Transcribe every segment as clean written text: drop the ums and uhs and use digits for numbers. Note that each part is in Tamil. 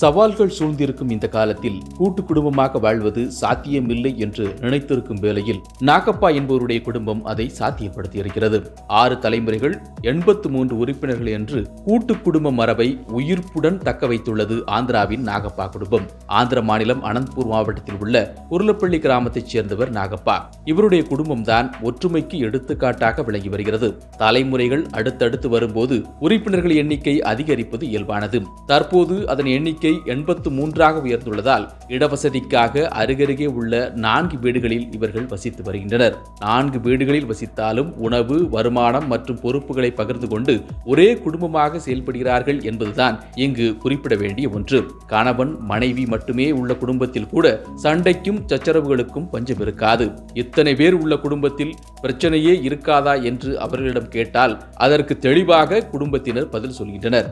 சவால்கள் சூழ்ந்திருக்கும் இந்த காலத்தில் கூட்டு குடும்பமாக வாழ்வது சாத்தியமில்லை என்று நினைத்திருக்கும் வேளையில் நாகப்பா என்பவருடைய குடும்பம் அதை சாத்தியப்படுத்தியிருக்கிறது. 6 தலைமுறைகள் 83 உறுப்பினர்கள் என்று கூட்டு குடும்ப மரபை உயிர்ப்புடன் தக்க வைத்துள்ளது ஆந்திராவின் நாகப்பா குடும்பம். ஆந்திர மாநிலம் அனந்தபூர் மாவட்டத்தில் உள்ள உருளப்பள்ளி கிராமத்தைச் சேர்ந்தவர் நாகப்பா. இவருடைய குடும்பம்தான் ஒற்றுமைக்கு எடுத்துக்காட்டாக விளங்கி வருகிறது. தலைமுறைகள் அடுத்தடுத்து வரும்போது உறுப்பினர்கள் எண்ணிக்கை அதிகரிப்பது இயல்பானது. தற்போது அதன் எண்ணிக்கை 83ஆக உயர்ந்துள்ளதால் இடவசதிக்காக அருகருகே உள்ள 4 வீடுகளில் இவர்கள் வசித்து வருகின்றனர். 4 வீடுகளில் வசித்தாலும் உணவு, வருமானம் மற்றும் பொறுப்புகளை பகிர்ந்து கொண்டு ஒரே குடும்பமாக செயல்படுகிறார்கள் என்பதுதான் இங்கு குறிப்பிட வேண்டிய ஒன்று. கணவன் மனைவி மட்டுமே உள்ள குடும்பத்தில் கூட சண்டைக்கும் சச்சரவுகளுக்கும் பஞ்சம் இருக்காது. இத்தனை பேர் உள்ள குடும்பத்தில் பிரச்சனையே இருக்காதா என்று அவர்களிடம் கேட்டால் அதற்கு தெளிவாக குடும்பத்தினர் பதில் சொல்கின்றனர்.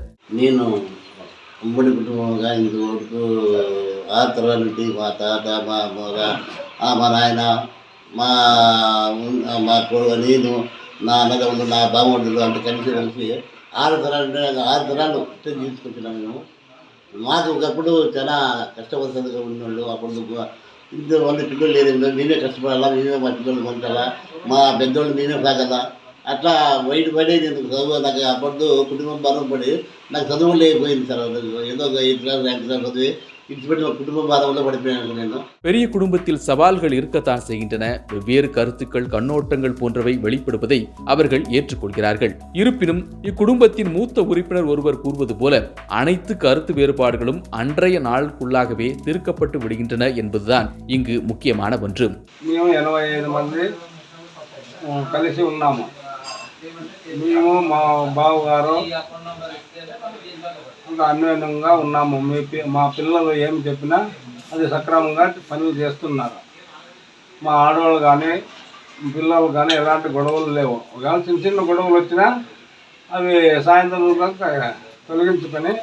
ఉమ్మడి కుటుంబంగా ఇంతవరకు ఆ తరాలంటే మా తాత మా నాయన మా నేను నా అన్నదమ్ములు నా బామ్మడులు అంటే కలిసి 6 తరాలు తీసుకొచ్చినాము మేము. మాకు ఒకప్పుడు చాలా కష్టపడుతుందిగా ఉన్నోళ్ళు. అప్పుడు ఇంతమంది పిల్లలు లేదు, మేమే కష్టపడాలా, మేమే మా పిల్లలు కొంటాలా, మా పెద్దోళ్ళు మేమే సాగాలా. అట్లా బయటపడి నేను చదువు నాకు అప్పుడు కుటుంబం భారం పడి నాకు చదువు లేకపోయింది సార్. ఏదో 8 క్లాస్ 9 క్లాస్ చదివి ఇచ్చిపెట్టి మా కుటుంబ భారంలో పడిపోయాను నేను. பெரிய குடும்பத்தில் சவால்கள் இருக்கத்தான் செய்கின்றன. வெவ்வேறு கருத்துக்கள், கண்ணோட்டங்கள் போன்றவை வெளிப்படுவதை அவர்கள் ஏற்றுக்கொள்கிறார்கள். இருப்பினும் இக்குடும்பத்தின் மூத்த உறுப்பினர் ஒருவர் கூறுவது போல அனைத்து கருத்து வேறுபாடுகளும் அன்றைய நாளுக்குள்ளாகவே தீர்க்கப்பட்டு விடுகின்றன என்பதுதான் இங்கு முக்கியமான ஒன்று. 85 మంది కలిసి ఉన్నాము. మేము మా బావగారు అన్యోన్యంగా ఉన్నాము. మా పిల్లలు ఏం చెప్పినా అది సక్రమంగా పనులు చేస్తున్నారు. మా ఆడవాళ్ళు కానీ పిల్లలు కానీ ఎలాంటి గొడవలు లేవు. ఒకవేళ చిన్న చిన్న గొడవలు వచ్చినా అవి సాయంత్రం తొలగించుకొని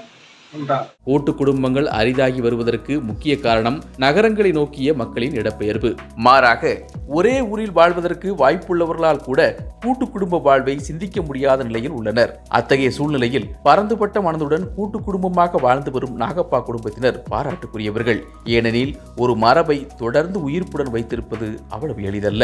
ఉంటారు. கூட்டு குடும்பங்கள் அரிதாகி வருவதற்கு முக்கிய காரணம் நகரங்களை நோக்கிய மக்களின் இடப்பெயர்வு. மாறாக ஒரே ஊரில் வாழ்வதற்கு வாய்ப்புள்ளவர்களால் கூட கூட்டு குடும்ப வாழ்வை சிந்திக்க முடியாத நிலையில் உள்ளனர். அத்தகைய சூழ்நிலையில் பரந்துபட்ட மனதுடன் கூட்டு குடும்பமாக வாழ்ந்து வரும் நாகப்பா குடும்பத்தினர் பாராட்டுக்குரியவர்கள். ஏனெனில் ஒரு மரபை தொடர்ந்து உயிர்ப்புடன் வைத்திருப்பது அவ்வளவு எளிதல்ல.